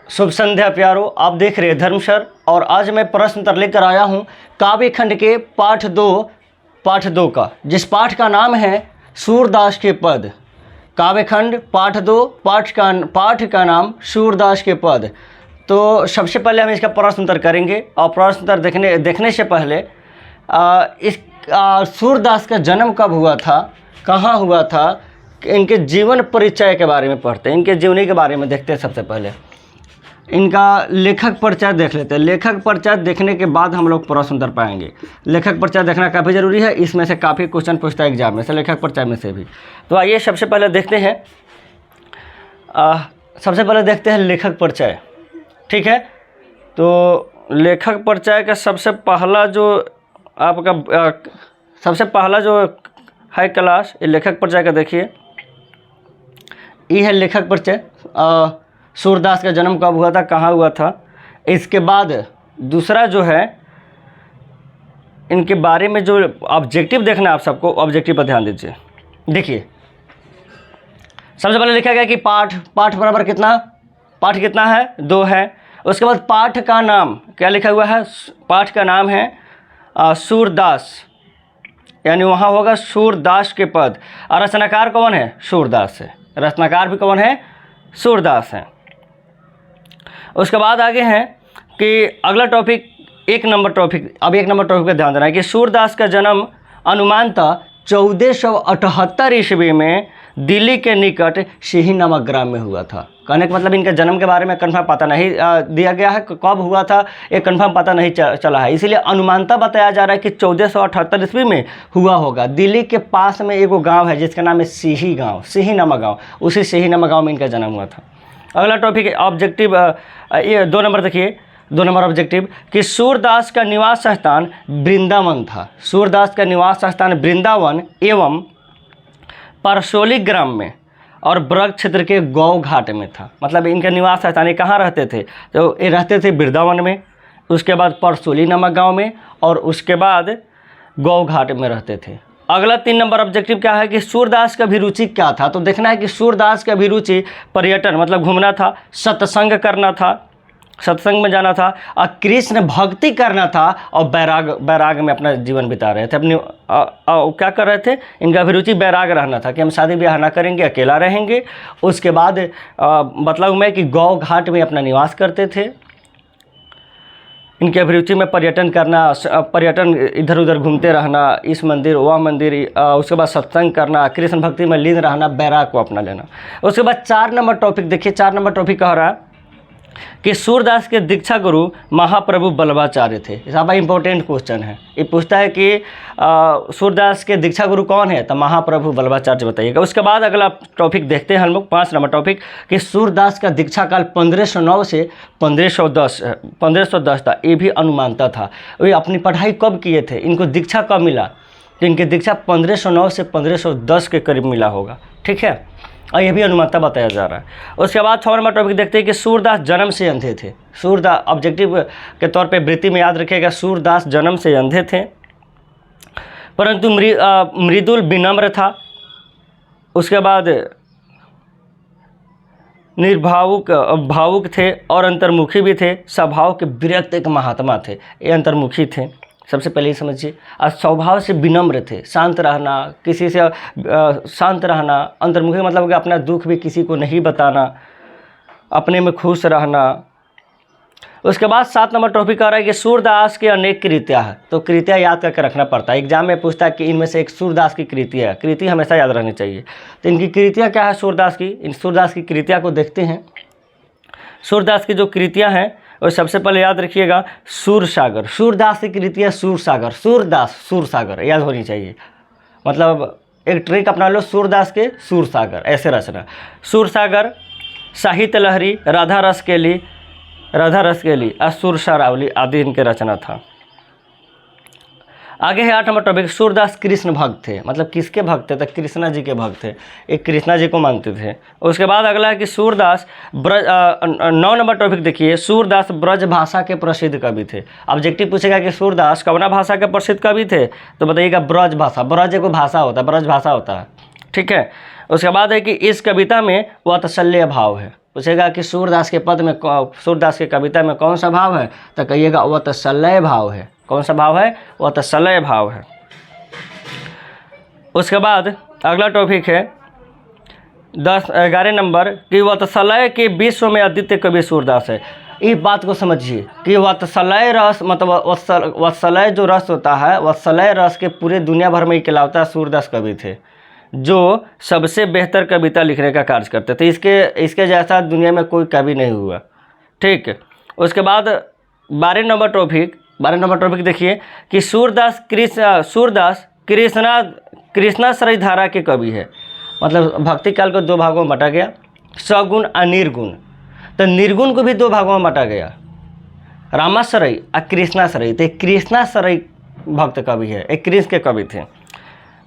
शुभ संध्या प्यारो, आप देख रहे हैं धर्म सर और आज मैं प्रश्न उत्तर लेकर आया हूं काव्य खंड के पाठ दो का, जिस पाठ का नाम है सूरदास के पद। काव्य खंड पाठ 2 पाठ का नाम सूरदास के पद। तो सबसे पहले हम इसका प्रश्न उत्तर करेंगे और प्रश्न उत्तर देखने से पहले सूरदास का जन्म कब हुआ था, कहाँ हुआ था, इनके जीवन परिचय के बारे में पढ़ते हैं, इनके जीवनी के बारे में देखते हैं। सबसे पहले इनका लेखक परिचय देख लेते हैं। लेखक परिचय देखने के बाद हम लोग प्रश्न उत्तर पाएंगे। लेखक परिचय देखना काफ़ी ज़रूरी है, इसमें से काफ़ी क्वेश्चन पूछता है एग्जाम में से, लेखक परिचय में से भी। तो आइए सबसे पहले देखते हैं लेखक परिचय। ठीक है, तो लेखक परिचय का सबसे पहला जो है क्लास, ये लेखक परिचय का देखिए, ये है लेखक परिचय। सूरदास का जन्म कब हुआ था, कहाँ हुआ था। इसके बाद दूसरा जो है, इनके बारे में जो ऑब्जेक्टिव देखना है आप सबको, ऑब्जेक्टिव पर ध्यान दीजिए। देखिए सबसे पहले लिखा गया कि पाठ बराबर कितना, पाठ कितना है, 2 है। उसके बाद पाठ का नाम क्या लिखा हुआ है, पाठ का नाम है सूरदास, यानी वहाँ होगा सूरदास के पद। और रचनाकार कौन है, सूरदास है। रचनाकार भी कौन है, सूरदास है। उसके बाद आगे हैं कि अगला टॉपिक 1 नंबर टॉपिक। अब 1 नंबर टॉपिक पर ध्यान देना है कि सूरदास का जन्म अनुमानतः 1478 ईस्वी में दिल्ली के निकट सिही नामक ग्राम में हुआ था। कहने का मतलब इनके जन्म के बारे में कन्फर्म पता नहीं दिया गया है, कब हुआ था ये कन्फर्म पता नहीं चला है, इसीलिए अनुमानतः बताया जा रहा है कि 1478 ईस्वी में हुआ होगा। दिल्ली के पास में एक गांव है जिसका नाम है सिही गांव, सिही नामक गांव, उसी सिही नामक गांव में इनका जन्म हुआ था। अगला टॉपिक ऑब्जेक्टिव, ये 2 नंबर देखिए, 2 नंबर ऑब्जेक्टिव कि सूरदास का निवास स्थान वृंदावन था। सूरदास का निवास स्थान वृंदावन एवं परसोली ग्राम में और ब्रज क्षेत्र के गौ घाट में था। मतलब इनका निवास स्थान कहाँ रहते थे, तो ये रहते थे वृंदावन में, उसके बाद परसोली नामक गांव में, और उसके बाद गौ घाट में रहते थे। अगला 3 नंबर ऑब्जेक्टिव क्या है कि सूरदास का अभिरुचि क्या था। तो देखना है कि सूरदास का अभिरुचि पर्यटन मतलब घूमना था, सत्संग करना था, सत्संग में जाना था, और कृष्ण भक्ति करना था, और बैराग में अपना जीवन बिता रहे थे। अपनी क्या कर रहे थे, इनका अभिरुचि बैराग रहना था कि हम शादी ब्याह ना करेंगे, अकेला रहेंगे। उसके बाद मतलब में कि गौ घाट में अपना निवास करते थे। इनके अभिरुचि में पर्यटन करना, पर्यटन इधर उधर घूमते रहना, इस मंदिर वह मंदिर, उसके बाद सत्संग करना, कृष्ण भक्ति में लीन रहना, बैराग को अपना लेना। उसके बाद 4 नंबर टॉपिक देखिए। 4 नंबर टॉपिक कह रहा है कि सूरदास के दीक्षा गुरु महाप्रभु बल्लभाचार्य थे। ज़्यादा इंपॉर्टेंट क्वेश्चन है, ये पूछता है कि सूरदास के दीक्षा गुरु कौन है, तो महाप्रभु बल्लभाचार्य बताइएगा। उसके बाद अगला टॉपिक देखते हैं हम लोग, 5 नंबर टॉपिक कि सूरदास का दीक्षा काल 1509 से 1510 था। ये भी अनुमानता था, वे अपनी पढ़ाई कब किए थे, इनको दीक्षा कब मिला, तो इनकी दीक्षा 1509 से 1510 के करीब मिला होगा। ठीक है, और यह भी अनुमानता बताया जा रहा है। उसके बाद 6 नंबर टॉपिक देखते हैं कि सूरदास जन्म से अंधे थे। सूरदास ऑब्जेक्टिव के तौर पे वृत्ति में याद रखिएगा, सूरदास जन्म से अंधे थे, परंतु मृदुल विनम्र था। उसके बाद भावुक थे और अंतर्मुखी भी थे। स्वभाव के विरक्त एक महात्मा थे, ये अंतर्मुखी थे, सबसे पहले ही समझिए। और स्वभाव से विनम्र थे, शांत रहना, किसी से शांत रहना। अंतर्मुखी मतलब कि अपना दुख भी किसी को नहीं बताना, अपने में खुश रहना। उसके बाद 7 नंबर टॉपिक आ रहा है कि सूरदास के अनेक कृतियाँ हैं। तो कृतियाँ याद करके रखना पड़ता है, एग्जाम में पूछता है कि इनमें से एक सूरदास की कृति है, कृति हमेशा याद रहनी चाहिए। तो इनकी कृतियाँ क्या है सूरदास की, इन सूरदास की कृतियाँ को देखते हैं। सूरदास की जो कृतियाँ हैं और सबसे पहले याद रखिएगा सूरसागर। सूरदास की कृतियाँ सूरसागर, सूरदास सूरसागर याद होनी चाहिए। मतलब एक ट्रिक अपना लो, सूरदास के सूरसागर ऐसे रचना। सूरसागर, साहित्य लहरी, राधा रस केली और सुरसारावली आदि इनके रचना था। आगे है 8 नंबर टॉपिक, सूरदास कृष्ण भक्त थे। मतलब किसके भक्त थे, तो कृष्णा जी के भक्त थे, एक कृष्णा जी को मानते थे। उसके बाद अगला है कि सूरदास 9 नंबर टॉपिक देखिए, सूरदास ब्रज भाषा के प्रसिद्ध कवि थे। ऑब्जेक्टिव पूछेगा कि सूरदास कौना भाषा के प्रसिद्ध कवि थे, तो बताइएगा ब्रज भाषा। ब्रज एक भाषा होता है, ब्रज भाषा होता है। ठीक है, उसके बाद है कि इस कविता में वात्सल्य भाव है। पूछेगा कि सूरदास के पद में सूरदास की कविता में कौन सा भाव है, तो कहिएगा वात्सल्य भाव है। कौन सा भाव है? वात्सल्य भाव है। उसके बाद अगला टॉपिक है 11 नंबर कि वात्सल्य के विश्व में अद्वितीय कवि सूरदास है। इस बात को समझिए कि वात्सल्य रस मतलब वात्सल्य जो रस होता है, वात्सल्य रस के पूरे दुनिया भर में इकलौता सूरदास कवि थे जो सबसे बेहतर कविता लिखने का कार्य करते थे। इसके जैसा दुनिया में कोई कवि नहीं हुआ। ठीक। उसके बाद 12 नंबर टॉपिक देखिए कि सूरदास कृष्णाश्रय धारा के कवि है। मतलब भक्ति काल को 2 भागों में बांटा गया, सगुण और निर्गुण। तो निर्गुण को भी 2 भागों में बांटा गया, रामाश्रय और कृष्णाश्रय। तो कृष्णाश्रय भक्त कवि है, एक कृष्ण के कवि थे,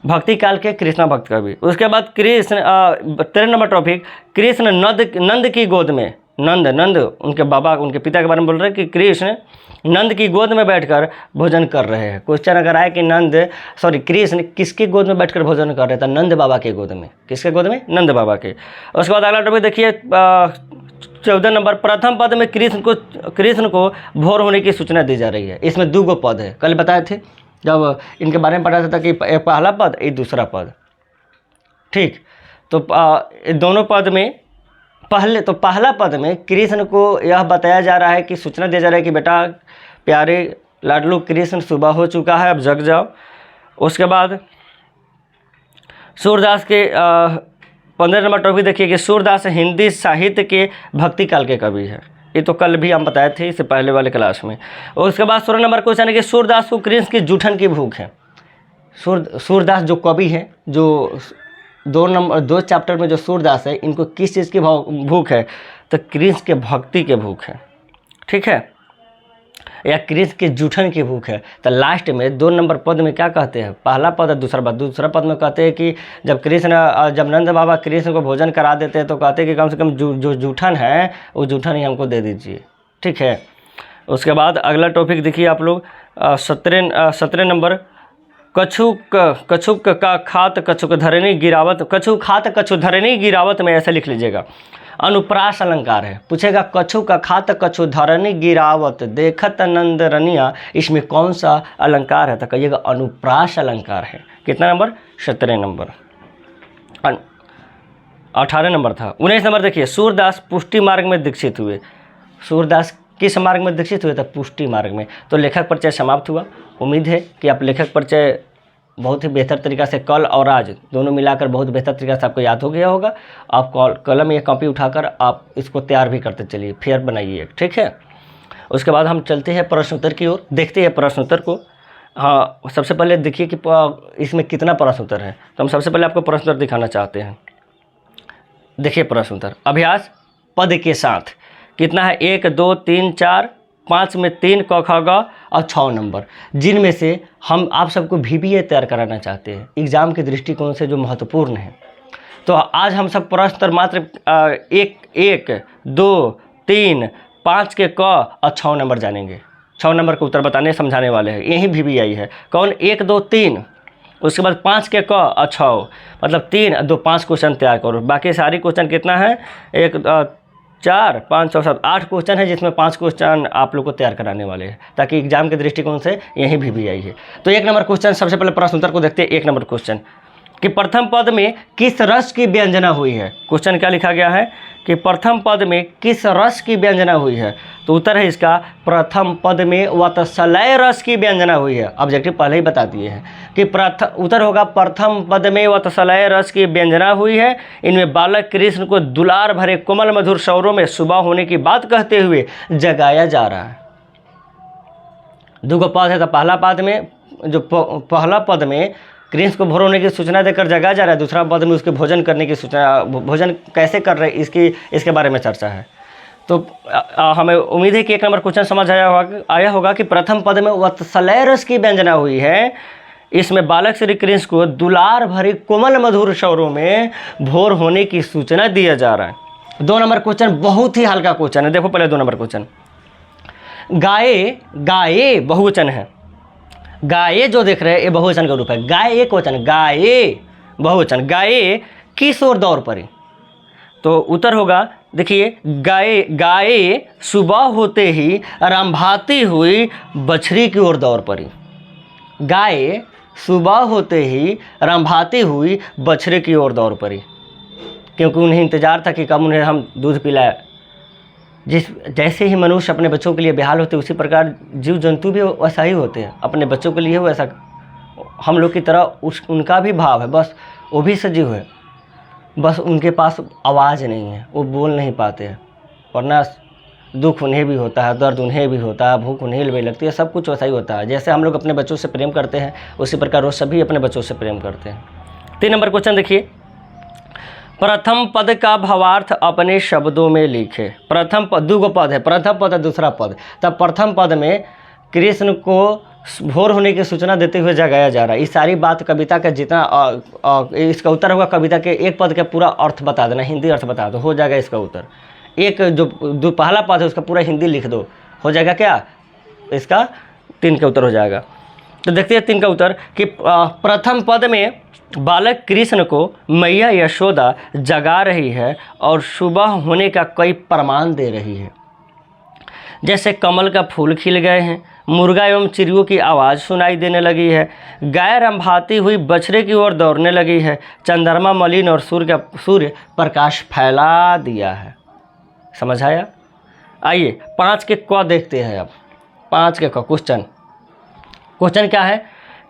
भक्ति काल के कृष्णा भक्त कवि। उसके बाद 13 नंबर टॉपिक कृष्ण नंद की गोद में, नंद उनके बाबा उनके पिता के बारे में बोल रहे हैं कि कृष्ण नंद की गोद में बैठकर भोजन कर रहे हैं। क्वेश्चन अगर आए कि कृष्ण किसकी गोद में बैठकर भोजन कर रहे थे? नंद बाबा के गोद में। किसके गोद में? नंद बाबा के। उसके बाद अगला टॉपिक देखिए 14 नंबर प्रथम पद में कृष्ण को भोर होने की सूचना दी जा रही है। इसमें 2 पद है, कल बताए थे जब इनके बारे में पढ़ा था कि एक पहला पद एक दूसरा पद। ठीक। तो दोनों पद में पहला पद में कृष्ण को यह बताया जा रहा है कि सूचना दिया जा रहा है कि बेटा प्यारे लाडलू कृष्ण सुबह हो चुका है, अब जग जाओ। उसके बाद सूरदास के 15 नंबर टॉपिक देखिए कि सूरदास हिंदी साहित्य के भक्ति काल के कवि है। ये तो कल भी हम बताए थे इससे पहले वाले क्लास में। और उसके बाद 16 नंबर क्वेश्चन है कि सूरदास को कृष्ण की जूठन की भूख है। सूरदास जो कवि है, जो 2 चैप्टर में जो सूरदास है, इनको किस चीज़ की भूख है? तो कृष्ण के भक्ति के भूख है। ठीक है, या कृष्ण के जूठन की भूख है। तो लास्ट में 2 नंबर पद में क्या कहते हैं? पहला पद और दूसरा पद में कहते हैं कि जब नंद बाबा कृष्ण को भोजन करा देते हैं तो कहते हैं कि कम से कम जो जूठन है वो जूठन ही हमको दे दीजिए। ठीक है। उसके बाद अगला टॉपिक देखिए आप लोग 17 नंबर कछुक का खात कछुक धरनी गिरावत, कछु खात कछु धरनी गिरावत में ऐसे लिख लीजिएगा। अनुप्रास अलंकार है। पूछेगा कछु का खात कछु धरनी गिरावत देखत नंद रनिया, इसमें कौन सा अलंकार है? तो कहिएगा अनुप्रास अलंकार है। कितना नंबर? 17 नंबर। 18 नंबर था। 19 नंबर देखिए सूरदास पुष्टि मार्ग में दीक्षित हुए। सूरदास किस मार्ग में दीक्षित हुए? तो पुष्टि मार्ग में। तो लेखक परिचय समाप्त हुआ। उम्मीद है कि आप लेखक परिचय बहुत ही बेहतर तरीक़ा से कल और आज दोनों मिलाकर बहुत बेहतर तरीक़ा से आपको याद हो गया होगा। आप कलम या कॉपी उठाकर आप इसको तैयार भी करते चलिए, फेयर बनाइए। ठीक है। उसके बाद हम चलते हैं प्रश्नोत्तर की ओर, देखते हैं प्रश्नोत्तर को। हाँ, सबसे पहले देखिए कि इसमें कितना प्रश्नोत्तर है। तो हम सबसे पहले आपको प्रश्नोत्तर दिखाना चाहते हैं। देखिए प्रश्नोत्तर अभ्यास पद के साथ कितना है? 1 2 3 4 5 में 3 क ख ग और 6 नंबर, जिनमें से हम आप सबको VBA तैयार कराना चाहते हैं एग्ज़ाम के दृष्टिकोण से जो महत्वपूर्ण है। तो आज हम सब प्रश्नोत्तर मात्र 1 2 3 5 के क और 6 नंबर जानेंगे। 6 नंबर का उत्तर बताने समझाने वाले हैं। यही VBA है। कौन? 1 2 3, उसके बाद 5 के क और 6, मतलब 3 2 5 क्वेश्चन तैयार करो। बाकी सारी क्वेश्चन कितना है? 1 4 5 6 7 8 क्वेश्चन है, जिसमें 5 क्वेश्चन आप लोग को तैयार कराने वाले हैं ताकि एग्जाम के दृष्टिकोण से यही VBA है। तो 1 नंबर क्वेश्चन, सबसे पहले प्रश्न उत्तर को देखते हैं। 1 नंबर क्वेश्चन कि प्रथम पद में किस रस की व्यंजना हुई है? क्वेश्चन क्या लिखा गया है कि प्रथम पद में किस रस की व्यंजना हुई है? तो उत्तर है इसका प्रथम पद में वात्सल्य रस की व्यंजना हुई है। ऑब्जेक्टिव पहले ही बता दिए हैं कि उत्तर होगा प्रथम पद में वात्सल्य रस की व्यंजना हुई है। इनमें बालक कृष्ण को दुलार भरे कोमल मधुर स्वरों में सुबह होने की बात कहते हुए जगाया जा रहा है। 2 पद है। तो पहला पद में कृष्ण को भोर होने की सूचना देकर जगाया जा रहा है। दूसरा पद में उसके भोजन करने की सूचना, भोजन कैसे कर रहे इसके बारे में चर्चा है। तो हमें उम्मीद है कि 1 नंबर क्वेश्चन समझ आया होगा कि प्रथम पद में वात्सल्य रस की व्यंजना हुई है। इसमें बालक श्री कृष्ण को दुलार भरी कोमल मधुर स्वरों में भोर होने की सूचना दिया जा रहा है। 2 नंबर क्वेश्चन बहुत ही हल्का क्वेश्चन है। देखो पहले 2 नंबर क्वेश्चन, गाये बहुवचन है। गाये जो देख रहे हैं ये बहुवचन का रूप है। गाय एक वचन, गाये बहुवचन। गाये किस ओर दौड़ पड़ी? तो उत्तर होगा देखिए, गाय गाय सुबह होते ही रंभाती हुई बछड़ी की ओर दौड़ पड़ी। गाय सुबह होते ही रंभाती हुई बछड़े की ओर दौड़ पड़ी, क्योंकि उन्हें इंतजार था कि कब उन्हें हम दूध पिलाए। जैसे ही मनुष्य अपने बच्चों के लिए बेहाल होते उसी प्रकार जीव जंतु भी वैसा ही होते हैं, अपने बच्चों के लिए वैसा हम लोग की तरह उनका भी भाव है, बस वो भी सजीव है, बस उनके पास आवाज़ नहीं है, वो बोल नहीं पाते हैं। वरना दुख उन्हें भी होता है, दर्द उन्हें भी होता है, भूख उन्हें भी लगती है, सब कुछ वैसा ही होता है। जैसे हम लोग अपने बच्चों से प्रेम करते हैं उसी प्रकार वो सभी अपने बच्चों से प्रेम करते हैं। 3 नंबर क्वेश्चन देखिए, प्रथम पद का भावार्थ अपने शब्दों में लिखे। प्रथम पद, 2 पद है, प्रथम पद है दूसरा पद। तब प्रथम पद में कृष्ण को भोर होने की सूचना देते हुए जगाया जा रहा है। इस सारी बात कविता का जितना इसका उत्तर होगा, कविता के एक पद का पूरा अर्थ बता देना, हिंदी अर्थ बता दो, हो जाएगा इसका उत्तर। एक जो पहला पद है उसका पूरा हिंदी लिख दो, हो जाएगा क्या, इसका 3 का उत्तर हो जाएगा। तो देखते हैं 3 का उत्तर कि प्रथम पद में बालक कृष्ण को मैया यशोदा जगा रही है और सुबह होने का कई प्रमाण दे रही है। जैसे कमल का फूल खिल गए हैं, मुर्गा एवं चिड़ियों की आवाज़ सुनाई देने लगी है, गाय रंभाती हुई बछड़े की ओर दौड़ने लगी है, चंद्रमा मलिन और सूर्य प्रकाश फैला दिया है। समझ आया? आइए 5 के क देखते हैं। अब 5 के क क्वेश्चन क्या है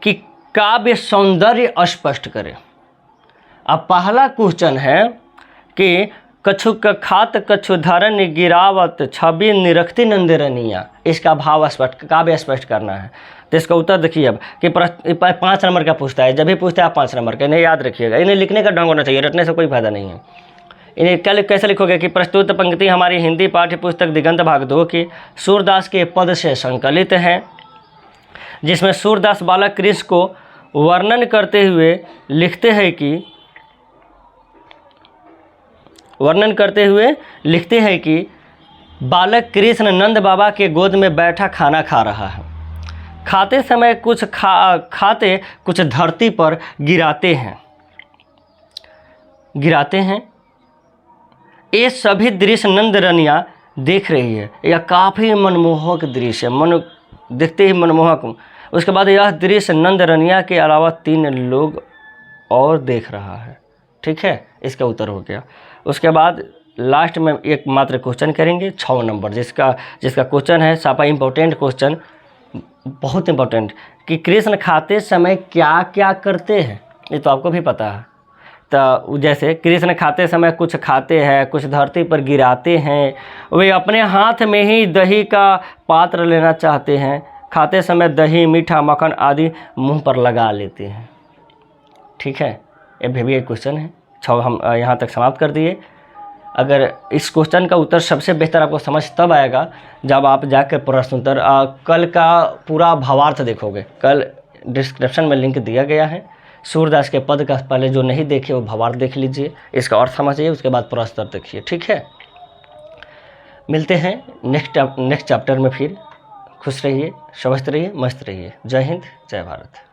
कि काव्य सौंदर्य स्पष्ट करें। अब पहला क्वेश्चन है कि कछु खात कछु धरन गिरावत छवि निरखती नंदरनिया, इसका भाव स्पष्ट, काव्य स्पष्ट करना है। तो इसका उत्तर देखिए अब कि 5 नंबर का पूछता है, जब भी पूछता है आप 5 नंबर का, इन्हें याद रखिएगा, इन्हें लिखने का ढंग होना चाहिए, रटने से कोई फायदा नहीं है। इन्हें कैसे लिखोगे कि प्रस्तुत पंक्ति हमारी हिंदी पाठ्य पुस्तक दिगंत भाग 2 की सूरदास के पद से संकलित है, जिसमें सूरदास बालक कृष्ण को वर्णन करते हुए लिखते हैं कि बालक कृष्ण नंद बाबा के गोद में बैठा खाना खा रहा है। खाते समय खाते कुछ धरती पर गिराते हैं। ये सभी दृश्य नंदरनिया देख रही है। यह काफ़ी मनमोहक दृश्य है, मन देखते ही मनमोहक। उसके बाद यह दृश्य नंदरनिया के अलावा 3 लोग और देख रहा है। ठीक है, इसका उत्तर हो गया। उसके बाद लास्ट में एक मात्र क्वेश्चन करेंगे 6 नंबर, जिसका क्वेश्चन है सापा इम्पोर्टेंट क्वेश्चन, बहुत इम्पोर्टेंट, कि कृष्ण खाते समय क्या क्या करते हैं। ये तो आपको भी पता है। तो जैसे कृष्ण खाते समय कुछ खाते हैं, कुछ धरती पर गिराते हैं, वे अपने हाथ में ही दही का पात्र लेना चाहते हैं, खाते समय दही मीठा मक्खन आदि मुंह पर लगा लेते हैं। ठीक है, ये भी एक क्वेश्चन है। 6 हम यहाँ तक समाप्त कर दिए। अगर इस क्वेश्चन का उत्तर सबसे बेहतर आपको समझ तब आएगा जब आप जाकर प्रश्न उत्तर कल का पूरा भावार्थ देखोगे। कल डिस्क्रिप्शन में लिंक दिया गया है, सूरदास के पद का पहले जो नहीं देखे वो भावार्थ देख लीजिए, इसका अर्थ समझिए, उसके बाद प्रश्न उत्तर देखिए। ठीक है, मिलते हैं नेक्स्ट चैप्टर में फिर। खुश रहिए, स्वस्थ रहिए, मस्त रहिए। जय हिंद, जय भारत।